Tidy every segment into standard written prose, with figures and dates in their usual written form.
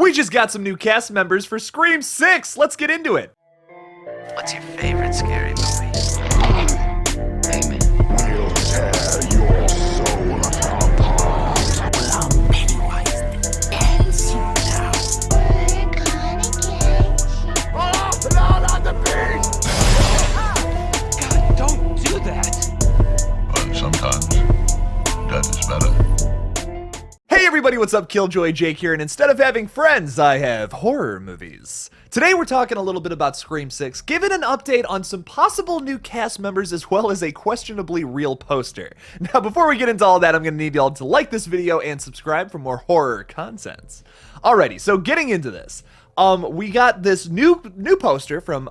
We just got some new cast members for Scream 6. Let's get into it. What's your favorite scary movie? Hey, man. We'll tear your soul apart. Well, I'm Pennywise the dancing now. Oh, Lord on the beat! God, don't do that. But sometimes dead is better. Hey everybody, what's up? KillJoy Jake here, and instead of having friends, I have horror movies. Today we're talking a little bit about Scream 6, giving an update on some possible new cast members as well as a questionably real poster. Now before we get into all that, I'm going to need y'all to like this video and subscribe for more horror content. Alrighty, so getting into this. We got this new poster from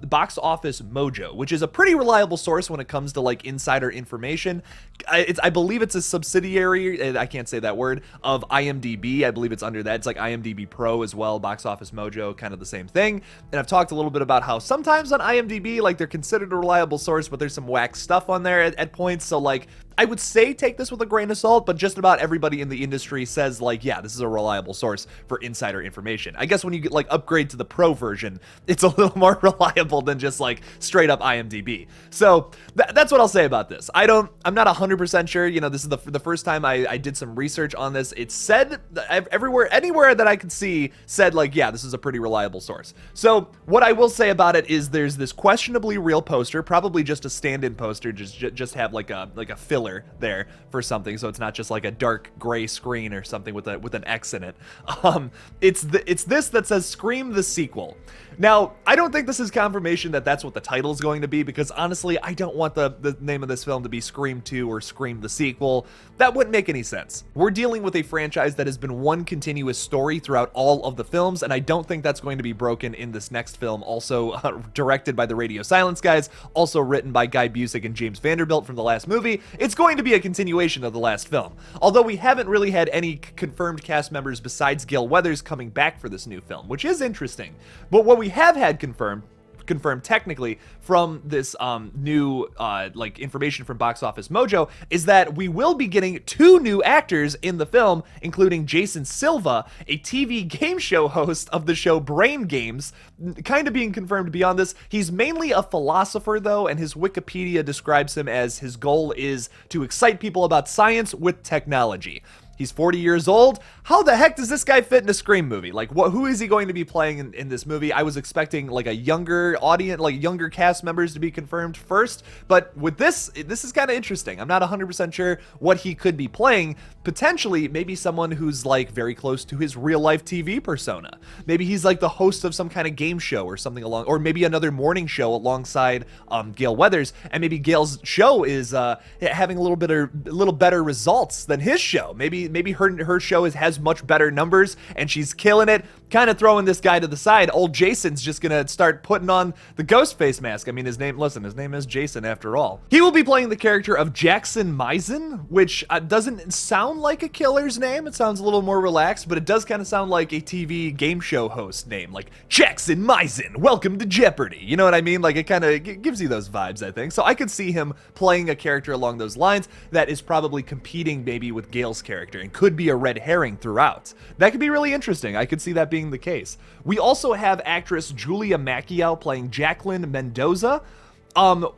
Box Office Mojo, which is a pretty reliable source when it comes to like insider information. I believe it's a subsidiary, I can't say that word, of IMDb. I believe it's under that. It's like IMDb Pro as well, Box Office Mojo, kind of the same thing. And I've talked a little bit about how sometimes on IMDb, like they're considered a reliable source, but there's some whack stuff on there at points. So like, I would say take this with a grain of salt, but just about everybody in the industry says like, yeah, this is a reliable source for insider information. I guess when you get like upgrade to the pro version, it's a little more reliable than just like straight up IMDb. So that's what I'll say about this. I'm not 100% sure. You know, this is the first time I did some research on this. It said anywhere that I could see said like, yeah, this is a pretty reliable source. So what I will say about it is there's this questionably real poster, probably just a stand-in poster, just have like a filler there for something, so it's not just like a dark gray screen or something with an X in it. It's this that says Scream the Sequel. Now, I don't think this is confirmation that that's what the title is going to be, because honestly, I don't want the name of this film to be Scream 2 or Scream the Sequel. That wouldn't make any sense. We're dealing with a franchise that has been one continuous story throughout all of the films, and I don't think that's going to be broken in this next film, also directed by the Radio Silence guys, also written by Guy Busick and James Vanderbilt from the last movie. It's going to be a continuation of the last film, although we haven't really had any confirmed cast members besides Gale Weathers coming back for this new film, which is interesting. But what we have had confirmed technically from this new like information from Box Office Mojo is that we will be getting 2 new actors in the film, including Jason Silva, a TV game show host of the show Brain Games, kind of being confirmed beyond this. He's mainly a philosopher though, and his Wikipedia describes him as his goal is to excite people about science with technology. He's 40 years old. How the heck does this guy fit in a Scream movie? Like, who is he going to be playing in this movie? I was expecting like a younger audience, like younger cast members to be confirmed first, but with this is kind of interesting. I'm not 100% sure what he could be playing. Potentially, maybe someone who's like very close to his real life TV persona. Maybe he's like the host of some kind of game show or something along, or maybe another morning show alongside Gale Weathers, and maybe Gale's show is having a little better results than his show. Maybe her show has much better numbers and she's killing it, kind of throwing this guy to the side. Old Jason's just gonna start putting on the ghost face mask. I mean, his name is Jason after all. He will be playing the character of Jackson Misen, which doesn't sound like a killer's name. It sounds a little more relaxed, but it does kind of sound like a TV game show host name, like Jackson Misen, welcome to Jeopardy. You know what I mean? Like, it kind of gives you those vibes, I think. So I could see him playing a character along those lines that is probably competing maybe with Gale's character and could be a red herring throughout. That could be really interesting. I could see that being the case. We also have actress Julia Macchio playing Jacqueline Mendoza.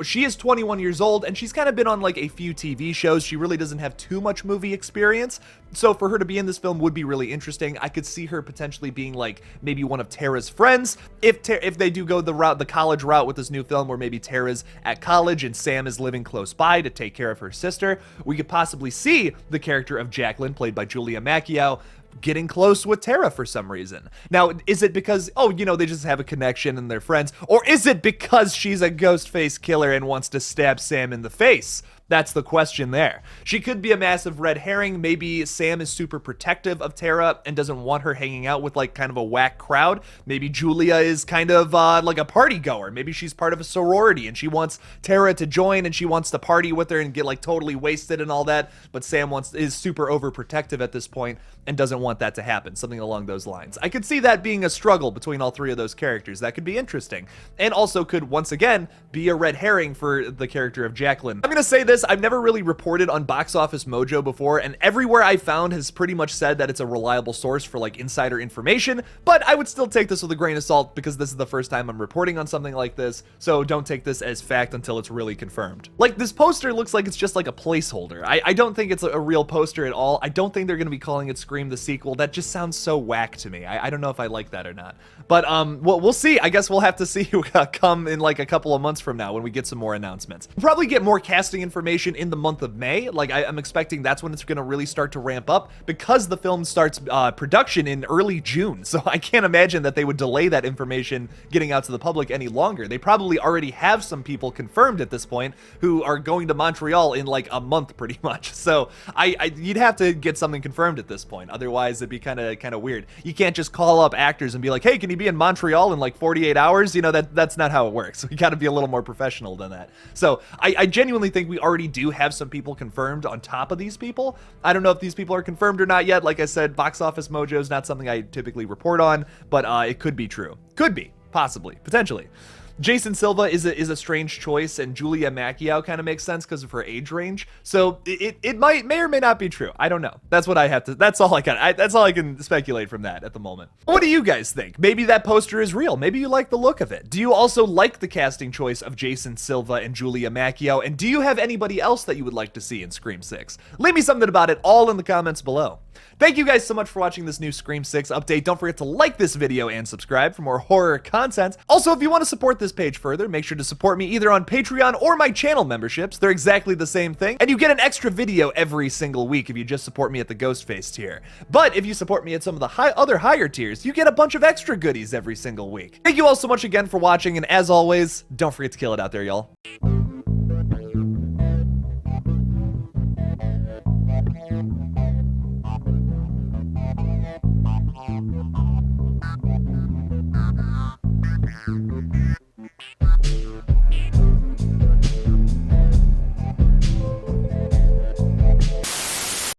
She is 21 years old, and she's kind of been on like a few TV shows. She really doesn't have too much movie experience, so for her to be in this film would be really interesting. I could see her potentially being like maybe one of Tara's friends if they do go the college route with this new film, where maybe Tara's at college and Sam is living close by to take care of her sister. We could possibly see the character of Jacqueline, played by Julia Macchio, getting close with Tara for some reason. Now, is it because, oh, you know, they just have a connection and they're friends? Or is it because she's a ghost face killer and wants to stab Sam in the face? That's the question there. She could be a massive red herring. Maybe Sam is super protective of Tara and doesn't want her hanging out with like kind of a whack crowd. Maybe Julia is kind of like a party goer. Maybe she's part of a sorority and she wants Tara to join and she wants to party with her and get like totally wasted and all that. But Sam is super overprotective at this point and doesn't want that to happen. Something along those lines. I could see that being a struggle between all 3 of those characters. That could be interesting. And also could, once again, be a red herring for the character of Jacqueline. I'm going to say this this, I've never really reported on Box Office Mojo before, and everywhere I found has pretty much said that it's a reliable source for like insider information, but I would still take this with a grain of salt because this is the first time I'm reporting on something like this, so don't take this as fact until it's really confirmed. Like, this poster looks like it's just like a placeholder. I don't think it's a real poster at all. I don't think they're gonna be calling it Scream the sequel. That just sounds so whack to me. I don't know if I like that or not. But we'll see. I guess we'll have to see come in like a couple of months from now when we get some more announcements. We'll probably get more casting information in the month of May. Like, I'm expecting that's when it's gonna really start to ramp up because the film starts production in early June. So I can't imagine that they would delay that information getting out to the public any longer. They probably already have some people confirmed at this point who are going to Montreal in like a month pretty much. So you'd have to get something confirmed at this point. Otherwise it'd be kind of weird. You can't just call up actors and be like, hey, can you be in Montreal in like 48 hours? You know, that's not how it works. We got to be a little more professional than that. So I genuinely think we already do have some people confirmed on top of these people. I don't know if these people are confirmed or not yet. Like I said, Box Office Mojo is not something I typically report on, but it could be true. Could be, possibly, potentially. Jason Silva is a strange choice, and Julia Macchio kind of makes sense because of her age range. So it may or may not be true. I don't know. That's what I have to. That's all I got. That's all I can speculate from that at the moment. What do you guys think? Maybe that poster is real. Maybe you like the look of it. Do you also like the casting choice of Jason Silva and Julia Macchio? And do you have anybody else that you would like to see in Scream 6? Leave me something about it all in the comments below. Thank you guys so much for watching this new Scream 6 update. Don't forget to like this video and subscribe for more horror content. Also, if you want to support this page further, make sure to support me either on Patreon or my channel memberships. They're exactly the same thing, and you get an extra video every single week if you just support me at the Ghostface tier. But if you support me at some of the other higher tiers, you get a bunch of extra goodies every single week. Thank you all so much again for watching, and as always, don't forget to kill it out there, y'all.